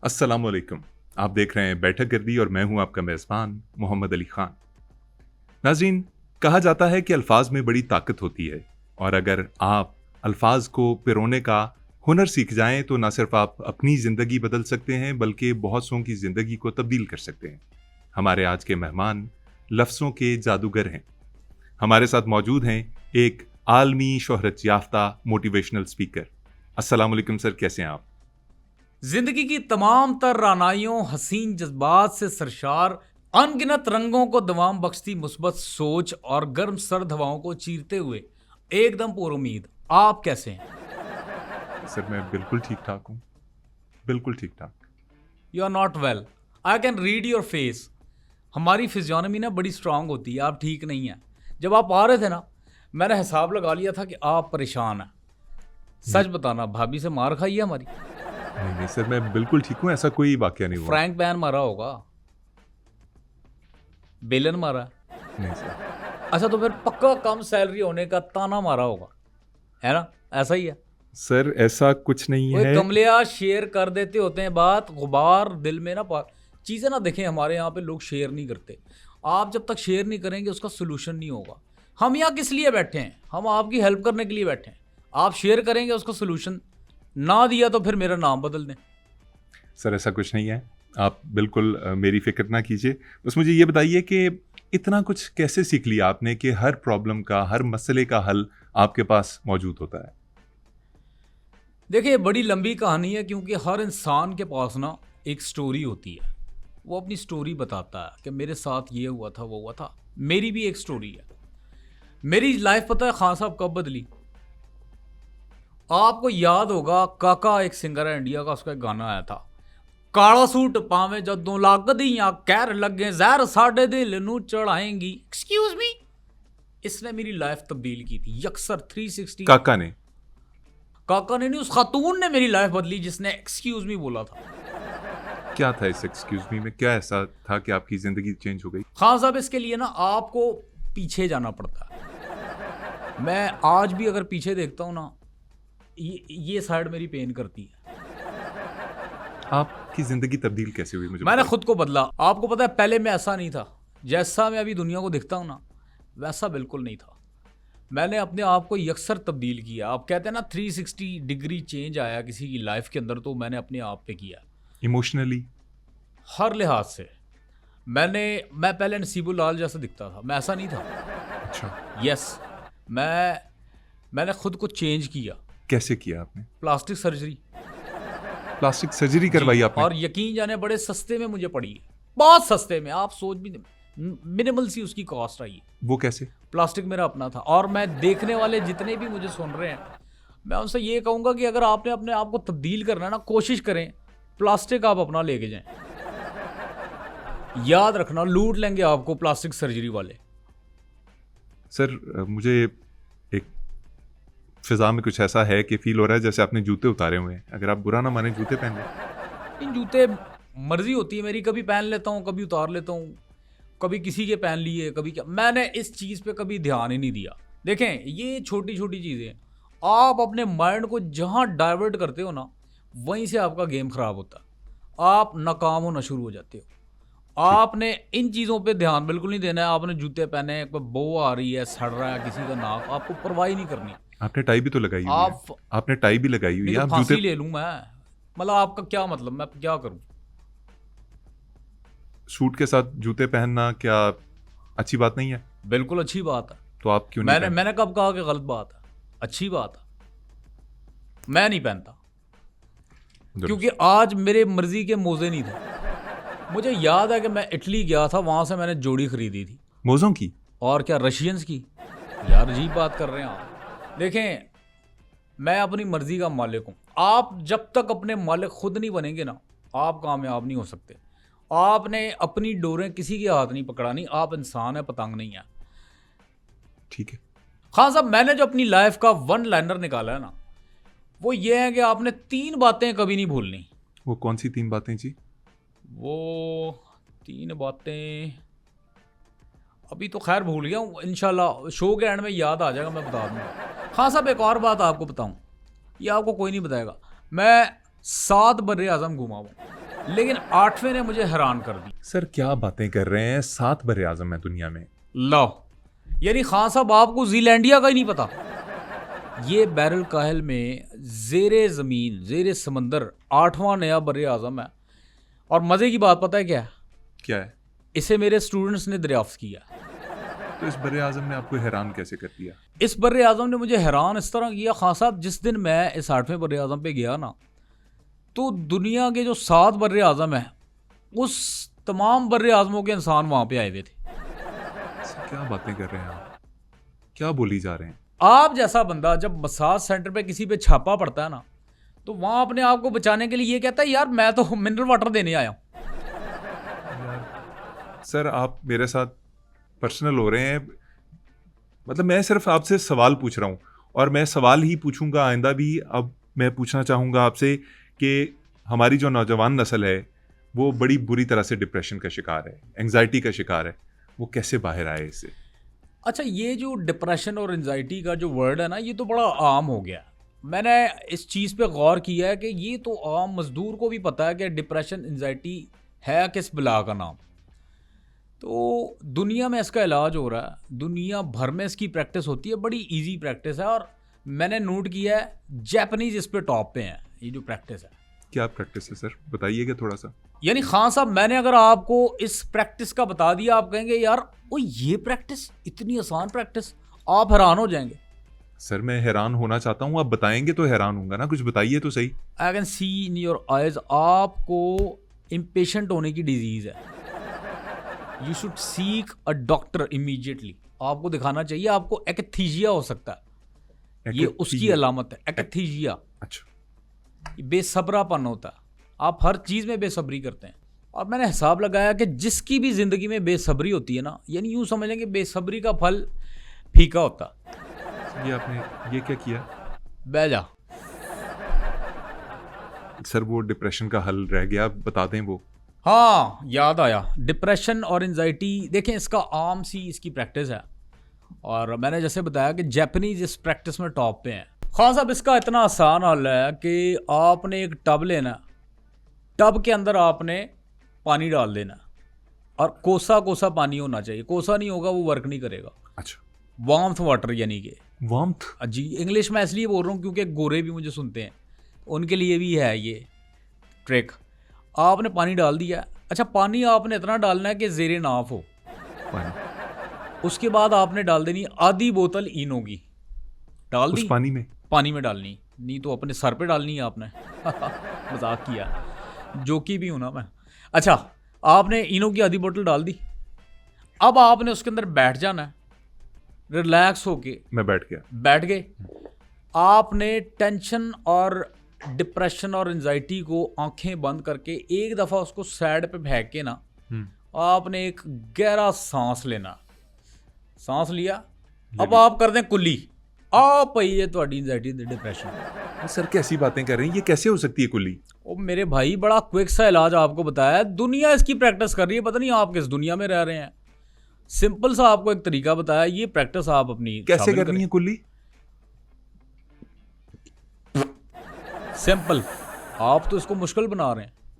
अस्सलामुअलैकुम। आप देख रहे हैं बैठक गर्दी और मैं हूं आपका मेज़बान मोहम्मद अली खान। नाज़रीन, कहा जाता है कि अल्फाज में बड़ी ताकत होती है और अगर आप अल्फाज को पिरोने का हुनर सीख जाएं तो ना सिर्फ आप अपनी ज़िंदगी बदल सकते हैं बल्कि बहुत सौ की ज़िंदगी को तब्दील कर सकते हैं। हमारे आज के मेहमान लफ्ज़ों के जादूगर हैं। हमारे साथ मौजूद हैं एक आलमी शोहरत याफ्ता मोटिवेशनल स्पीकर। अस्सलाम वालेकुम सर, कैसे हैं आप? जिंदगी की तमाम तर रानाइयों, हसीन जज्बात से सरशार, अनगिनत रंगों को दवाम बख्शती मुस्बत सोच और गर्म सर्द हवाओं को चीरते हुए एकदम पुरुमीद। आप कैसे हैं? सर मैं बिल्कुल ठीक ठाक हूँ, बिल्कुल ठीक ठाक। You are not well, I can read your face. हमारी फिजियोनमी ना बड़ी स्ट्रांग होती है, आप ठीक नहीं हैं। जब आप आ रहे थे ना, मैंने हिसाब लगा लिया था कि आप परेशान हैं। सच बताना, भाभी से मार खाई है हमारी? नहीं नहीं सर, मैं बिल्कुल ठीक हूँ, ऐसा कोई वाकया नहीं हुआ। फ्रैंक बैन मारा होगा, बेलन मारा है। नहीं सर। अच्छा, तो फिर पक्का कम सैलरी होने का ताना मारा होगा, है ना? ऐसा ही है। सर ऐसा कुछ नहीं कोई है। कमलिया शेयर कर देते होते हैं बात, गुबार दिल में ना चीज़ें ना देखें। हमारे यहाँ पे लोग शेयर नहीं करते। आप जब तक शेयर नहीं करेंगे उसका सोल्यूशन नहीं होगा। हम यहाँ किस लिए बैठे हैं? हम आपकी हेल्प करने के लिए बैठे हैं। आप शेयर करेंगे उसका सोल्यूशन, ना दिया तो फिर मेरा नाम बदल दें। सर ऐसा कुछ नहीं है, आप बिल्कुल मेरी फिक्र ना कीजिए। बस मुझे ये बताइए कि इतना कुछ कैसे सीख लिया आपने कि हर प्रॉब्लम का, हर मसले का हल आपके पास मौजूद होता है? देखिए, बड़ी लंबी कहानी है, क्योंकि हर इंसान के पास ना एक स्टोरी होती है। वो अपनी स्टोरी बताता है कि मेरे साथ ये हुआ था, वो हुआ था। मेरी भी एक स्टोरी है। मेरी लाइफ पता है खान साहब कब बदली? आपको याद होगा, काका एक सिंगर है इंडिया का, उसका एक गाना आया था, काला सूट पावे जदों लगदियां कहर लगे जहर साडे दिल नू चढ़ाएंगी। एक्सक्यूज मी, इसने मेरी लाइफ तब्दील की थी यकसर 360। काका ने? काका ने नहीं, उस खातून ने मेरी लाइफ बदली जिसने एक्सक्यूज मी बोला था। क्या था इस एक्सक्यूज मी में? क्या ऐसा था कि आपकी जिंदगी चेंज हो गई? खान साहब, इसके लिए ना आपको पीछे जाना पड़ता है। मैं आज भी अगर पीछे देखता हूँ ना, ये साइड मेरी पेन करती है। आपकी जिंदगी तब्दील कैसे हुई, मुझे मैंने बताइए। खुद को बदला। आपको पता है, पहले मैं ऐसा नहीं था। जैसा मैं अभी दुनिया को दिखता हूँ ना, वैसा बिल्कुल नहीं था। मैंने अपने आप को यकसर तब्दील किया। आप कहते हैं ना 360 डिग्री चेंज आया किसी की लाइफ के अंदर, तो मैंने अपने आप पे किया। इमोशनली? हर लिहाज से। मैं पहले नसीबुल लाल जैसा दिखता था, मैं ऐसा नहीं था। अच्छा। यस, मैंने खुद को चेंज किया। कैसे किया आपने? Plastic surgery. प्लास्टिक सर्जरी करवाई आपने? और यकीन जाने बड़े सस्ते में मुझे पड़ी है, बहुत सस्ते में। आप सोच भी, मिनिमल सी उसकी कॉस्ट आई है। वो कैसे? प्लास्टिक मेरा अपना था। और मैं देखने वाले जितने भी मुझे सुन रहे हैं, मैं उनसे ये कहूँगा कि अगर आपने अपने आप को तब्दील करना है ना, कोशिश करें प्लास्टिक आप अपना लेके जाएं। याद रखना, लूट लेंगे आपको प्लास्टिक सर्जरी वाले। सर मुझे एक फिजा में कुछ ऐसा है कि फील हो रहा है जैसे आपने जूते उतारे हुए हैं। अगर आप बुरा ना माने, जूते पहन लें। इन जूते मर्जी होती है मेरी, कभी पहन लेता हूँ, कभी उतार लेता हूँ, कभी किसी के पहन लिए, कभी क्या। मैंने इस चीज़ पे कभी ध्यान ही नहीं दिया। देखें, ये छोटी छोटी चीज़ें आप अपने माइंड को जहाँ डाइवर्ट करते हो ना, वहीं से आपका गेम खराब होता है। आप नाकाम होना शुरू हो जाते हो। आपने इन चीज़ों पे ध्यान बिल्कुल नहीं देना है। आपने जूते पहने हैं, कोई बो आ रही है, सड़ रहा है किसी का नाक, आपको परवाह ही नहीं करनी। आपने टाई भी तो लगाई हुई है। आप आपने टाई भी लगाई हुई नहीं है, तो आप फांसी जूते। ले लूँ मैं। मतलब आपका क्या मतलब, मैं क्या करूँ? सूट के साथ जूते पहनना क्या अच्छी बात नहीं है? बिल्कुल अच्छी बात है। तो आप क्यों नहीं पहनते? मैंने कब कहा कि गलत बात है? अच्छी बात है। मैं नहीं पहनता क्योंकि आज मेरे मर्जी के मोजे नहीं थे। मुझे याद है कि मैं इटली गया था, वहां से मैंने जोड़ी खरीदी थी। मोज़ों की? और क्या, रशियंस की? यार अजीब बात कर रहे हैं आप। देखें, मैं अपनी मर्जी का मालिक हूं। आप जब तक अपने मालिक खुद नहीं बनेंगे ना, आप कामयाब नहीं हो सकते। आपने अपनी डोरें किसी के हाथ नहीं पकड़ानी। आप इंसान है, पतंग नहीं है। ठीक है। खान साहब, मैंने जो अपनी लाइफ का वन लाइनर निकाला है ना, वो ये है कि आपने 3 बातें कभी नहीं भूलनी। वो कौन सी 3 बातें जी? वो 3 बातें अभी तो खैर भूल गया हूँ। इंशाल्लाह शो के एंड में याद आ जाएगा, मैं बता दूंगा। हाँ साहब, एक और बात आपको बताऊँ, ये आपको कोई नहीं बताएगा। मैं 7 बर्रे आज़म घूमा हूँ। लेकिन 8वें ने मुझे हैरान कर दी। सर क्या बातें कर रहे हैं, 7 बर्रे आज़म है दुनिया में। लो, यानी खान साहब आपको जीलैंडिया का ही नहीं पता। ये बैरल काहल में जेरे ज़मीन जेरे समंदर 8वां नया बर्रे आज़म है। और मज़े की बात पता है क्या है? क्या है? इसे मेरे स्टूडेंट्स ने दरियाफ्त किया। तो इस बर्रे आज़म ने आपको हैरान कैसे कर दिया? इस बर्रे आज़म ने मुझे हैरान इस तरह किया खान साहब, जिस दिन मैं इस 8वें बर्रे आज़म पे गया ना, तो दुनिया के जो 7 बर्रे आज़म हैं उस तमाम बर्रे आज़मों के इंसान वहाँ पे आए हुए थे। सर क्या बातें कर रहे हैं आप, क्या बोली जा रहे हैं? आप जैसा बंदा जब मसाज सेंटर पे किसी पे छापा पड़ता है ना, तो वहाँ अपने आप को बचाने के लिए ये कहता है यार मैं तो मिनरल वाटर देने आया हूँ। सर आप मेरे साथ पर्सनल हो रहे हैं। मतलब मैं सिर्फ आपसे सवाल पूछ रहा हूँ और मैं सवाल ही पूछूंगा आइंदा भी। अब मैं पूछना चाहूँगा आपसे कि हमारी जो नौजवान नस्ल है वो बड़ी बुरी तरह से डिप्रेशन का शिकार है, एंग्जाइटी का शिकार है, वो कैसे बाहर आए इससे? अच्छा, ये जो डिप्रेशन और एंजाइटी का जो वर्ड है ना, ये तो बड़ा आम हो गया। मैंने इस चीज़ पे गौर किया है कि ये तो आम मज़दूर को भी पता है कि डिप्रेशन एंजाइटी है किस बला का नाम। तो दुनिया में इसका इलाज हो रहा है, दुनिया भर में इसकी प्रैक्टिस होती है, बड़ी इजी प्रैक्टिस है। और मैंने नोट किया है जापानीज इस पे टॉप पे हैं, ये जो प्रैक्टिस है। क्या प्रैक्टिस है सर, बताइएगा थोड़ा सा। यानी खान साहब, मैंने अगर आपको इस प्रैक्टिस का बता दिया, आप कहेंगे यार ओ ये प्रैक्टिस, इतनी आसान प्रैक्टिस, आप हैरान हो जाएंगे। सर मैं हैरान होना चाहता हूँ, आप बताएंगे तो हैरान होऊंगा ना, कुछ बताइए तो सही। I can see in your eyes, आपको इम्पेशेंट होने की डिजीज है। You should seek a doctor immediately. आपको दिखाना चाहिए, आपको एक्थीजिया हो सकता है, ये उसकी अलामत है, एक्थीजिया। अच्छा, बेसब्रापन होता है, आप हर चीज़ में बेसब्री करते हैं। और मैंने हिसाब लगाया कि जिसकी भी ज़िंदगी में बेसब्री होती है ना, यानी यूँ समझ लें कि बेसब्री का फल फीका होता। ये आपने ये क्या किया? बह जा। सर वो डिप्रेशन का हल रह गया, बता दें वो। हाँ, याद आया। डिप्रेशन और एंजाइटी, देखें इसका आम सी इसकी प्रैक्टिस है। और मैंने जैसे बताया कि जापानीज इस प्रैक्टिस में टॉप पे हैं। खान साहब, इसका इतना आसान हल है कि आपने एक टब लेना, टब के अंदर आपने पानी डाल देना और कोसा कोसा पानी होना चाहिए। कोसा नहीं होगा वो वर्क नहीं करेगा। अच्छा, वार्मथ वाटर यानी कि वार्मथ। जी, इंग्लिश में इसलिए बोल रहा हूँ क्योंकि गोरे भी मुझे सुनते हैं, उनके लिए भी है ये ट्रिक। आपने पानी डाल दिया। अच्छा, पानी आपने इतना डालना है कि ज़ेरे नाफ हो। पानी उसके बाद आपने डाल देनी आधी बोतल इनो की। डाल दी उस पानी में? पानी में डालनी, नहीं तो अपने सर पे डालनी है आपने। मजाक किया, जोकी भी हूं ना मैं। अच्छा, आपने इनो की आधी बोतल डाल दी। अब आपने उसके अंदर बैठ जाना है, रिलैक्स होके। मैं बैठ गया। बैठ गए। आपने टेंशन और डिप्रेशन और एंजाइटी को आंखें बंद करके एक दफ़ा उसको साइड पे फेंक के ना, आपने एक गहरा सांस लेना। सांस लिया, अब आप कर दें कुल्ली, आप ये ਤੁਹਾਡੀ एंजाइटी डिप्रेशन। सर कैसी बातें कर रहे हैं, ये कैसे हो सकती है कुल्ली? ओ मेरे भाई, बड़ा क्विक सा इलाज आपको बताया है, दुनिया इसकी प्रैक्टिस कर रही है। पता नहीं आप किस दुनिया में रह रहे हैं। सिंपल सा आपको एक तरीका बताया, ये प्रैक्टिस आप अपनी कैसे करनी है कुल्ली? सिंपल। आप तो इसको मुश्किल बना रहे हैं।